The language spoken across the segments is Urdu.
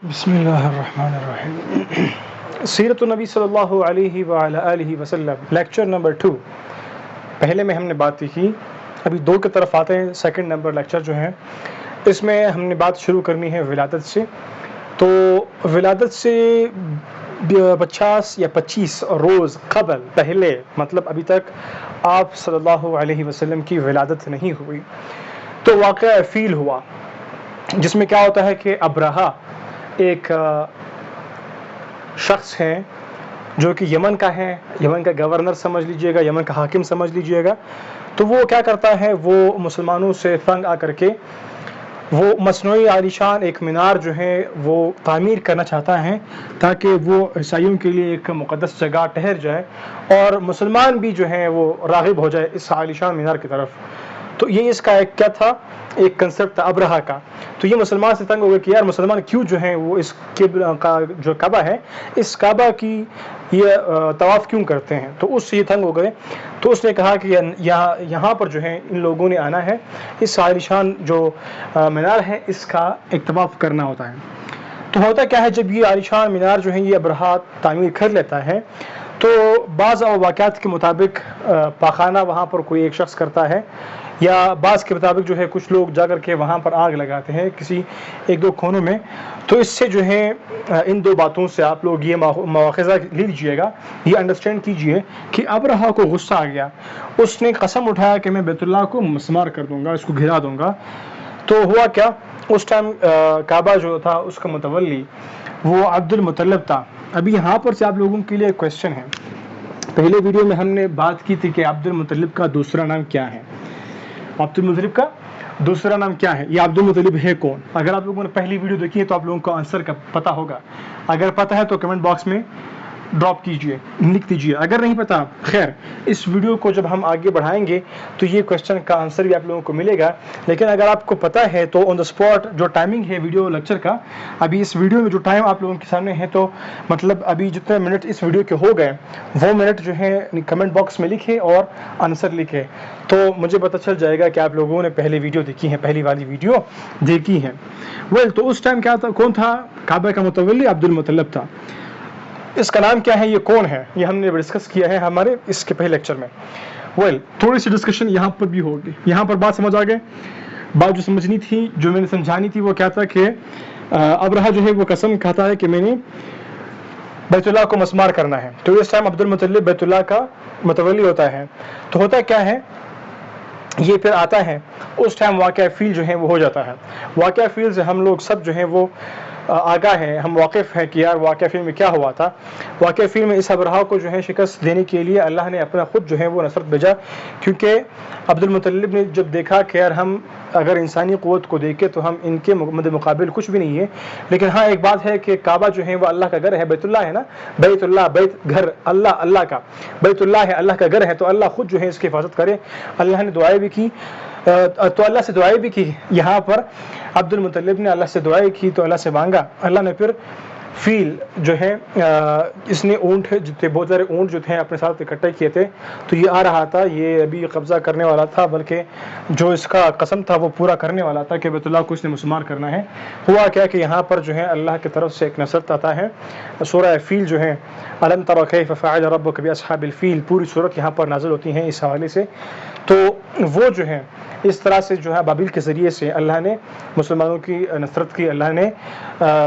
بسم اللہ الرحمن الرحیم۔ سیرت النبی صلی اللہ علیہ وعلی آلہ وسلم، لیکچر نمبر 2۔ پہلے میں ہم نے بات کی، ابھی 2 کی طرف آتے ہیں۔ سیکنڈ نمبر لیکچر جو ہے، اس میں ہم نے بات شروع کرنی ہے ولادت سے۔ تو ولادت سے 50 یا 25 روز قبل، پہلے مطلب ابھی تک آپ صلی اللہ علیہ وسلم کی ولادت نہیں ہوئی، تو واقعہ فیل ہوا، جس میں کیا ہوتا ہے کہ ابرہہ ایک شخص ہے جو کہ یمن کا ہے، یمن کا گورنر سمجھ لیجئے گا، یمن کا حاکم سمجھ لیجئے گا۔ تو وہ کیا کرتا ہے، وہ مسلمانوں سے تنگ آ کر کے وہ مصنوعی عالیشان ایک مینار جو ہے وہ تعمیر کرنا چاہتا ہے، تاکہ وہ عیسائیوں کے لیے ایک مقدس جگہ ٹھہر جائے اور مسلمان بھی جو ہیں وہ راغب ہو جائے اس عالیشان مینار کی طرف۔ تو یہ اس کا ایک کیا تھا، ایک کنسپٹ تھا ابرہہ کا۔ تو یہ مسلمان سے تنگ ہو گئے کہ یار مسلمان کیوں جو ہیں وہ اس کا جو کعبہ ہے، اس کعبہ کی یہ طواف کیوں کرتے ہیں، تو اس سے یہ تنگ ہو گئے۔ تو اس نے کہا کہ یہاں پر جو ہے ان لوگوں نے آنا ہے، اس عالیشان جو مینار ہے اس کا ایک طواف کرنا ہوتا ہے۔ تو ہوتا کیا ہے، جب یہ عالیشان مینار جو ہے یہ ابرہہ تعمیر کر لیتا ہے، تو بعض واقعات کے مطابق پاخانہ وہاں پر کوئی ایک شخص کرتا ہے، یا بعض کے مطابق جو ہے کچھ لوگ جا کر کے وہاں پر آگ لگاتے ہیں کسی 1-2 کونوں میں۔ تو اس سے جو ہے ان 2 باتوں سے آپ لوگ یہ مواخذہ لے لیجئے گا، یہ انڈرسٹینڈ کیجئے کہ ابرہہ کو غصہ آ گیا، اس نے قسم اٹھایا کہ میں بیت اللہ کو مسمار کر دوں گا، اس کو گھرا دوں گا۔ تو ہوا کیا، اس ٹائم کعبہ جو تھا اس کا متولی وہ عبد المطلب تھا۔ ابھی یہاں پر سے آپ لوگوں کے لیے ایک کویسچن ہے، پہلے ویڈیو میں ہم نے بات کی تھی کہ عبد المطلب کا دوسرا نام کیا ہے، عبد المطلب کا دوسرا نام کیا ہے، یہ عبد المطلب ہے کون؟ اگر آپ لوگوں نے پہلی ویڈیو دیکھی ہے تو آپ لوگوں کو آنسر کا پتہ ہوگا، اگر پتہ ہے تو کمنٹ باکس میں ڈراپ کیجئے، لکھ دیجئے، اگر نہیں پتہ خیر اس ویڈیو کو جب ہم آگے بڑھائیں گے تو یہ کویسچن کا آنسر بھی آپ لوگوں کو ملے گا۔ لیکن اگر آپ کو پتہ ہے تو آن دا اسپاٹ جو ٹائمنگ ہے ویڈیو لیکچر کا، ابھی اس ویڈیو میں جو ٹائم آپ لوگوں کے سامنے ہے، تو مطلب ابھی جتنے منٹ اس ویڈیو کے ہو گئے وہ منٹ جو ہے کمنٹ باکس میں لکھیں اور آنسر لکھیں، تو مجھے پتہ چل جائے گا کہ آپ لوگوں نے پہلی ویڈیو دیکھی ہے، پہلی والی ویڈیو دیکھی ہے۔ تو اس ٹائم کیا تھا، کون تھا کعبہ کا متولی؟ عبد المطلب تھا۔ اس کا نام کیا ہے، یہ کون ہے، یہ ہم نے ڈسکس کیا ہے ہمارے اس کے پہلے لیکچر میں۔ تھوڑی سی ڈسکشن یہاں پر بھی ہوگی، یہاں پر بات سمجھ آ گئے؟ بات جو سمجھنی تھی، جو میں نے سمجھانی تھی، وہ کیا تھا کہ ابرہہ جو ہے وہ قسم کھاتا ہے کہ میں نے بیت اللہ کو مسمار کرنا ہے۔ تو اس ٹائم عبد المطلب بیت اللہ کا متولی ہوتا ہے۔ تو ہوتا کیا ہے، یہ پھر آتا ہے اس ٹائم واقعہ فیل جو ہے وہ ہو جاتا ہے۔ واقعہ فیل سے ہم لوگ سب جو ہیں وہ آگاہ ہیں، ہم واقف ہیں کہ یار واقعہ فیل میں کیا ہوا تھا۔ واقعہ فیل میں اس ابرہہ کو جو ہے شکست دینے کے لیے اللہ نے اپنا خود جو ہے وہ نصرت بھیجا، کیونکہ عبد المطلب نے جب دیکھا کہ یار ہم اگر انسانی قوت کو دیکھیں تو ہم ان کے مقابل کچھ بھی نہیں ہے، لیکن ہاں ایک بات ہے کہ کعبہ جو ہے وہ اللہ کا گھر ہے، بیت اللہ ہے نا، بیت اللہ، بیت گھر، اللہ کا بیت اللہ ہے، اللہ کا گھر ہے، تو اللہ خود جو ہے اس کی حفاظت کرے۔ اللہ نے دعائیں بھی کی، تو اللہ سے دعائیں بھی کی، یہاں پر عبد المطلب نے اللہ سے دعائیں کی، تو اللہ سے مانگا، اللہ نے پھر فیل جو ہے اس نے اونٹ جتنے بہت سارے اونٹ جو تھے اپنے ساتھ اکٹھے کیے تھے، تو یہ آ رہا تھا، یہ ابھی قبضہ کرنے والا تھا، بلکہ جو اس کا قسم تھا وہ پورا کرنے والا تھا کہ بیت اللہ کو اس نے مسمار کرنا ہے۔ ہوا کیا کہ یہاں پر جو ہے اللہ کی طرف سے ایک نصرت آتا ہے۔ سورہ فیل جو ہے، الم تر کیف فعل ربک باصحاب الفیل، پوری صورت یہاں پر نازل ہوتی ہیں اس حوالے سے۔ تو وہ جو ہے اس طرح سے جو ہے بابل کے ذریعے سے اللہ نے مسلمانوں کی نصرت کی، اللہ نے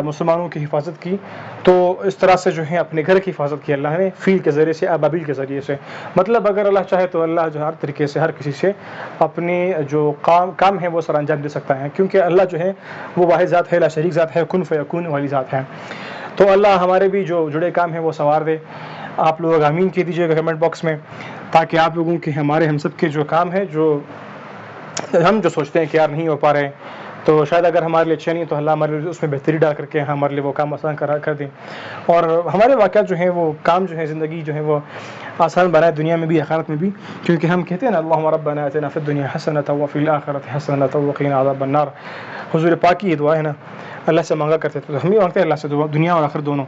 مسلمانوں کی حفاظت کی، تو اس طرح سے جو ہے اپنے گھر کی حفاظت کی اللہ نے فیل کے ذریعے سے، بابل کے ذریعے سے۔ مطلب اگر اللہ چاہے تو اللہ جو ہر طریقے سے ہر کسی سے اپنے جو کام ہے وہ سر انجام دے سکتا ہے، کیونکہ اللہ جو ہے وہ واحد ذات ہے، لا شریک ذات ہے، کن فیکون والی ذات ہے۔ تو اللہ ہمارے بھی جو جڑے کام ہیں وہ سنوار دے۔ آپ لوگ آمین کہہ دیجیے گا کمنٹ باکس میں، تاکہ آپ لوگوں کے ہمارے ہم سب کے جو کام ہے، جو ہم جو سوچتے ہیں کہ یار نہیں ہو پا رہے، تو شاید اگر ہمارے لیے اچھا نہیں تو اللہ ہمارے لیے اس میں بہتری ڈال کر کے ہمارے لیے وہ کام آسان کر دیں، اور ہمارے واقعات جو ہیں وہ کام جو ہے زندگی جو ہے وہ آسان بنائے، دنیا میں بھی آخرت میں بھی، کیونکہ ہم کہتے ہیں نا اللہم ربنا آتنا فی الدنیا حسنۃ وفی الآخرۃ حسنۃ وقنا عذاب النار۔ حضور پاک کی یہ دعا ہے نا، اللہ سے مانگا کرتے تھے، تو ہم بھی مانگتے ہیں اللہ سے دعا، دنیا اور آخرت دونوں۔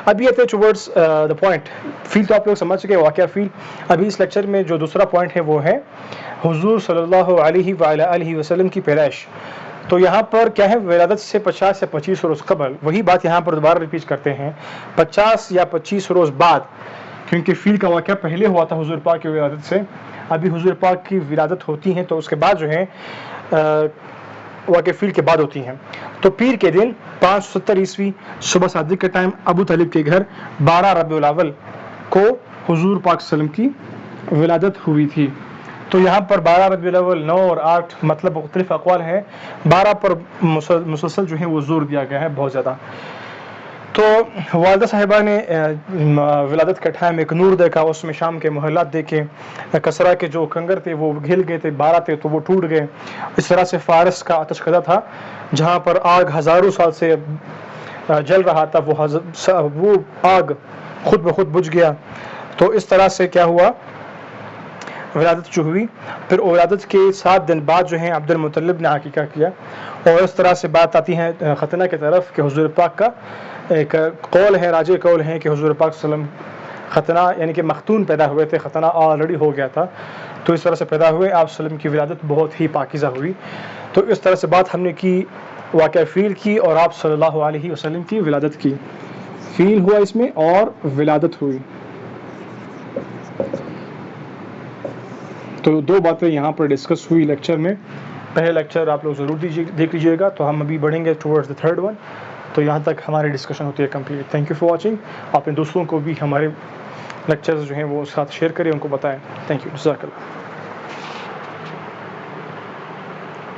اب یہ تھے ٹورڈز دا پوائنٹ فیل، تو آپ لوگ سمجھ چکے واقعہ فیل۔ ابھی اس لیکچر میں جو دوسرا پوائنٹ ہے وہ ہے حضور صلی اللہ علیہ وآلہ وسلم کی پیدائش۔ تو یہاں پر کیا ہے، ولادت سے 50 یا 25 روز قبل، وہی بات یہاں پر دوبارہ ریپیٹ کرتے ہیں، 50 یا 25 روز بعد، کیونکہ فیل کا واقعہ پہلے ہوا تھا حضور پاک کی ولادت سے، ابھی حضور پاک کی ولادت ہوتی ہیں تو اس کے بعد جو ہے واقع فیل کے بعد ہوتی ہیں. تو پیر کے دن 570 عیسوی صبح صادق کے ٹائم ابو طالب کے گھر 12 ربیع الاول کو حضور پاک صلی اللہ علیہ وسلم کی ولادت ہوئی تھی. تو یہاں پر 12 ربیع الاول، 9 اور 8 مطلب مختلف اقوال ہیں، 12 پر مسلسل جو ہے وہ زور دیا گیا ہے بہت زیادہ. تو والدہ صاحبہ نے ولادت کا ٹائم ایک نور دیکھا، اس میں شام کے محلات دیکھے، کسرا کے جو کنگر تھے وہ گھل گئے تھے، 12 تھے تو وہ ٹوٹ گئے. اس طرح سے فارس کا آتش کدہ تھا جہاں پر آگ ہزاروں سال سے جل رہا تھا، وہ آگ خود بخود بجھ گیا. تو اس طرح سے کیا ہوا، ولادت جو ہوئی. پھر ولادت کے 7 دن بعد جو ہے عبد المطلب نے عقیقہ کیا. اور اس طرح سے بات آتی ہے ختنہ کی طرف کہ حضور پاک کا ایک قول ہے، راجع قول ہے کہ حضور پاک صلی اللہ علیہ وسلم ختنہ یعنی کہ مختون پیدا ہوئے تھے، ختنہ آلریڈی ہو گیا تھا، تو اس طرح سے پیدا ہوئے. آپ صلی اللہ علیہ وسلم کی ولادت بہت ہی پاکیزہ ہوئی. تو اس طرح سے بات ہم نے کی، واقعہ فیل کی اور آپ صلی اللہ علیہ وسلم کی ولادت کی. فیل ہوا اس میں اور ولادت ہوئی. تو 2 باتیں یہاں پر ڈسکس ہوئی لیکچر میں. پہلے لیکچر آپ لوگ ضرور دیکھ لیجیے گا. تو ہم ابھی بڑھیں گے ٹورڈز دا 3rd ون. تو یہاں تک ہماری ڈسکشن ہوتی ہے complete. Thank you for watching. اپنے دوستوں کو بھی ہمارے لیکچرز جو ہیں وہ ساتھ شیئر کریں، ان کو بتائیں. تھینک یو، جزاک اللہ.